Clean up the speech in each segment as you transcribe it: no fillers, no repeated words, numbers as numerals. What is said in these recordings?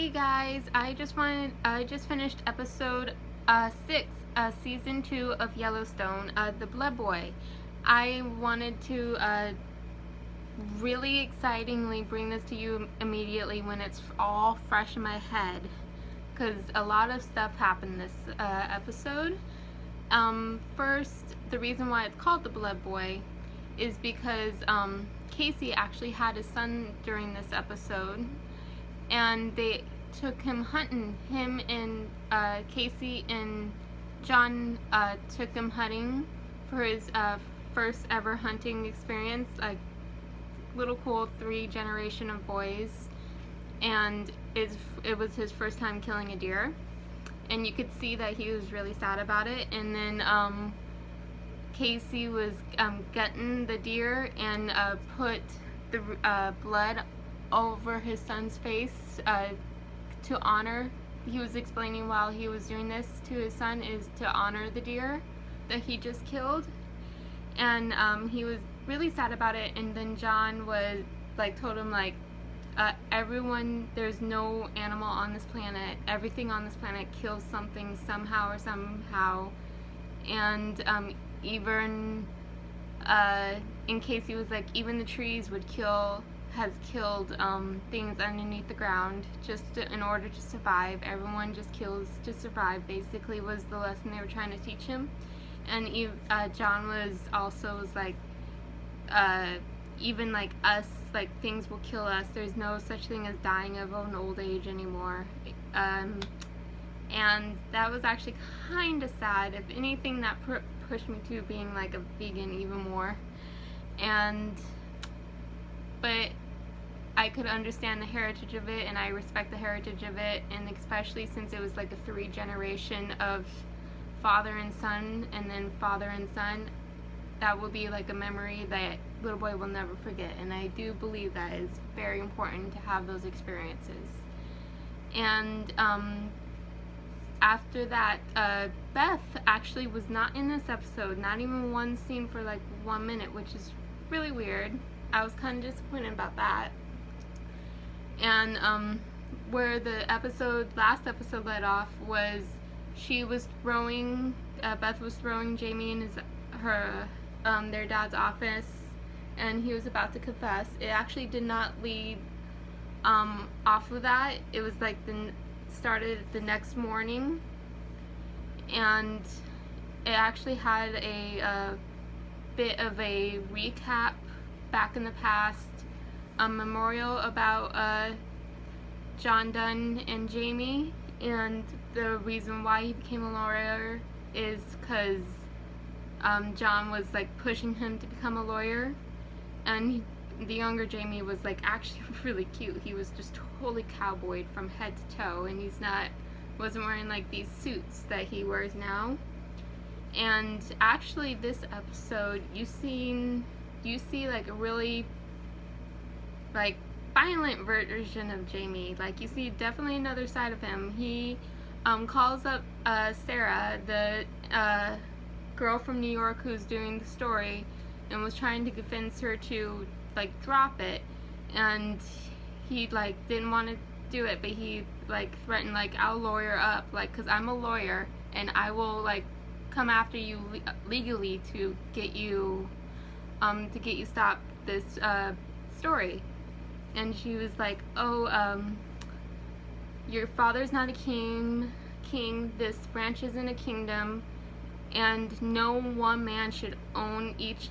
Hey guys, I just finished episode 6, season 2 of Yellowstone, The Blood Boy. I wanted to really excitingly bring this to you immediately when it's all fresh in my head, because a lot of stuff happened this episode. First, the reason why it's called The Blood Boy is because Casey actually had a son during this episode, and they took him hunting. Him and Casey and John took him hunting for his first ever hunting experience, like little cool 3-generation of boys, and it was his first time killing a deer, and you could see that he was really sad about it. And then Casey was gutting the deer and put the blood over his son's face to honor. He was explaining while he was doing this to his son is to honor the deer that he just killed, and he was really sad about it. And then John was told him everyone, there's no animal on this planet, everything on this planet kills something somehow or somehow, and even in case he was even the trees has killed things underneath the ground just in order to survive. Everyone just kills to survive, basically, was the lesson they were trying to teach him. And John was even like us, things will kill us. There's no such thing as dying of an old age anymore. And that was actually kind of sad. If anything, that pushed me to being a vegan even more. But I could understand the heritage of it, and I respect the heritage of it, and especially since it was a 3-generation of father and son, and then father and son. That will be a memory that little boy will never forget, and I do believe that is very important to have those experiences. And after that, Beth actually was not in this episode, not even one scene for 1 minute, which is really weird. I was kind of disappointed about that. And where the last episode led off was Beth was throwing Jamie in their dad's office, and he was about to confess. It actually did not lead off of that. It was started the next morning, and it actually had a bit of a recap back in the past, a memorial about John Dunn and Jamie, and the reason why he became a lawyer is because John was pushing him to become a lawyer, and the younger Jamie was actually really cute. He was just totally cowboyed from head to toe, and wasn't wearing these suits that he wears now. And actually this episode you see a really violent version of Jamie. You see definitely another side of him. He calls up Sarah, the girl from New York who's doing the story, and was trying to convince her to drop it, and he didn't want to do it, but he threatened I'll lawyer up, because I'm a lawyer and I will come after you legally to get you stopped this story. And she was oh, your father's not a king, this branch isn't a kingdom, and no one man should own each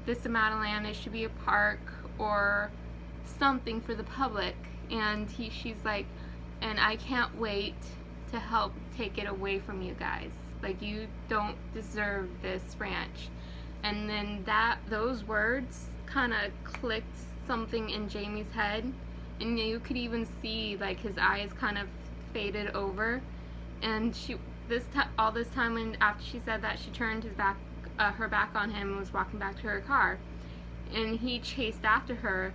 this amount of land. It should be a park or something for the public. And she's and I can't wait to help take it away from you guys. You don't deserve this ranch. And then those words kind of clicked something in Jamie's head, and you could even see his eyes kind of faded over. And all this time, when after she said that, she turned her back on him and was walking back to her car, and he chased after her,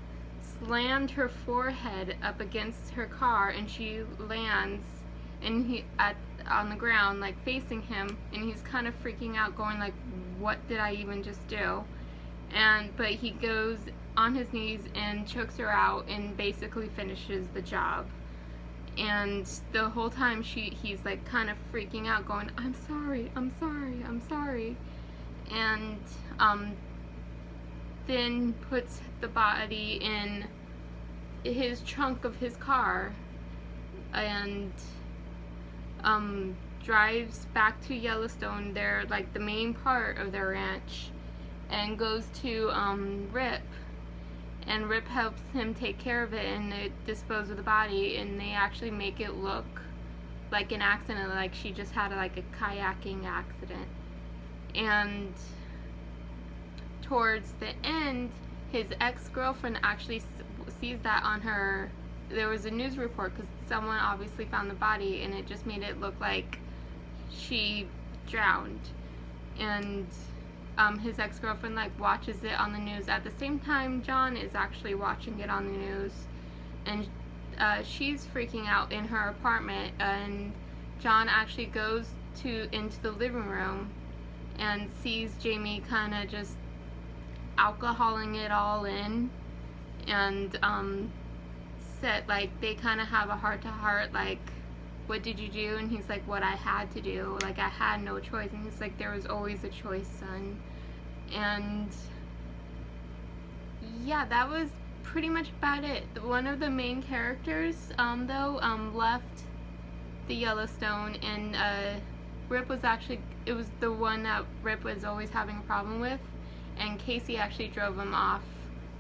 slammed her forehead up against her car, and she lands on the ground facing him, and he's kind of freaking out, going what did I even just do? But he goes on his knees and chokes her out and basically finishes the job. and the whole time he's like kind of freaking out, going, I'm sorry, I'm sorry, I'm sorry. And then puts the body in his trunk of his car and drives back to Yellowstone, their like the main part of their ranch, and goes to Rip, and Rip helps him take care of it and they dispose of the body, and they actually make it look like an accident, like she just had like a kayaking accident. And towards the end, his ex-girlfriend actually sees that on her, there was a news report because someone obviously found the body and it just made it look like she drowned. And his ex-girlfriend like watches it on the news at the same time John is actually watching it on the news, and she's freaking out in her apartment, and John actually goes into the living room and sees Jamie kind of just alcoholing it all in, and said like they kind of have a heart-to-heart, like, what did you do? And he's like, what I had to do, like I had no choice. And he's like, there was always a choice, son. And yeah, that was pretty much about it. One of the main characters though left the Yellowstone, and Rip was actually, it was the one that Rip was always having a problem with, and Casey actually drove him off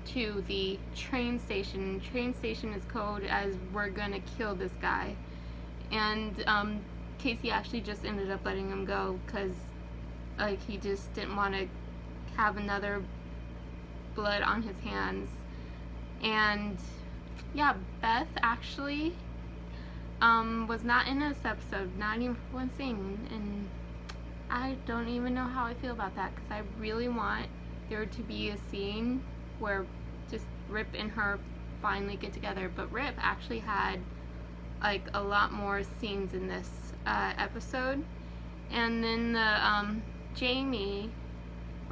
to the train station. Train station is code as we're gonna kill this guy. And Casey actually just ended up letting him go because like he just didn't want to have another blood on his hands. And yeah, Beth actually was not in this episode, not even for one scene, and I don't even know how I feel about that, because I really want there to be a scene where just Rip and her finally get together. But Rip actually had like a lot more scenes in this episode. And then the Jamie,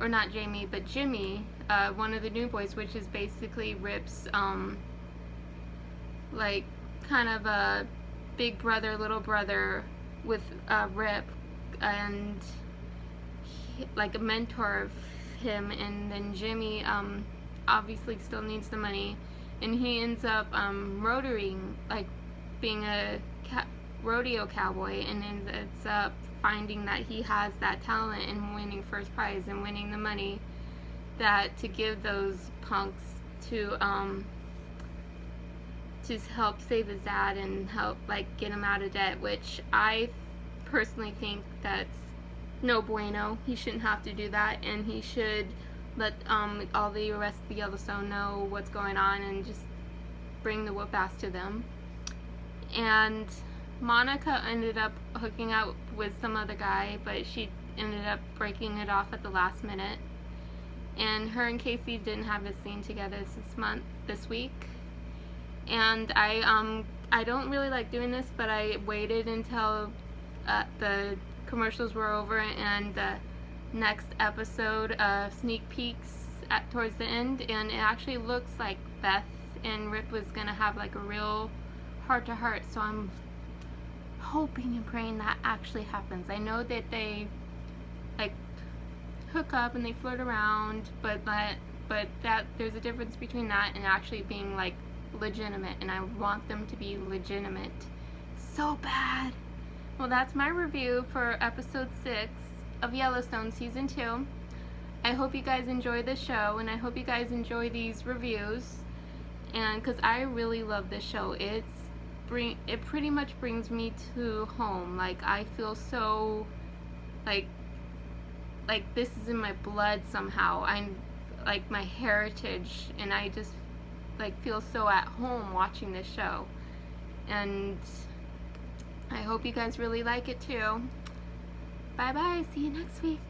or not Jamie, but Jimmy, one of the new boys, which is basically Rip's like kind of a big brother, little brother with Rip, and like a mentor of him. And then Jimmy obviously still needs the money, and he ends up rotoring, like being a rodeo cowboy, and ends up finding that he has that talent in winning first prize and winning the money that to give those punks to help save his dad and help like get him out of debt, which I personally think that's no bueno. He shouldn't have to do that, and he should let all the rest of the Yellowstone know what's going on and just bring the whoop ass to them. And Monica ended up hooking up with some other guy, but she ended up breaking it off at the last minute. And her and Casey didn't have a scene together this week. And I don't really like doing this, but I waited until the commercials were over and the next episode sneak peeks towards the end, and it actually looks like Beth and Rip was gonna have like a real heart-to-heart, so I'm hoping and praying that actually happens. I know that they like hook up and they flirt around, but that there's a difference between that and actually being like legitimate, and I want them to be legitimate so bad. Well, that's my review for episode 6 of Yellowstone season 2. I hope you guys enjoy the show, and I hope you guys enjoy these reviews, and because I really love this show. It pretty much brings me to home. Like I feel so like this is in my blood somehow. I'm like my heritage, and I just like feel so at home watching this show, and I hope you guys really like it too. Bye bye, see you next week.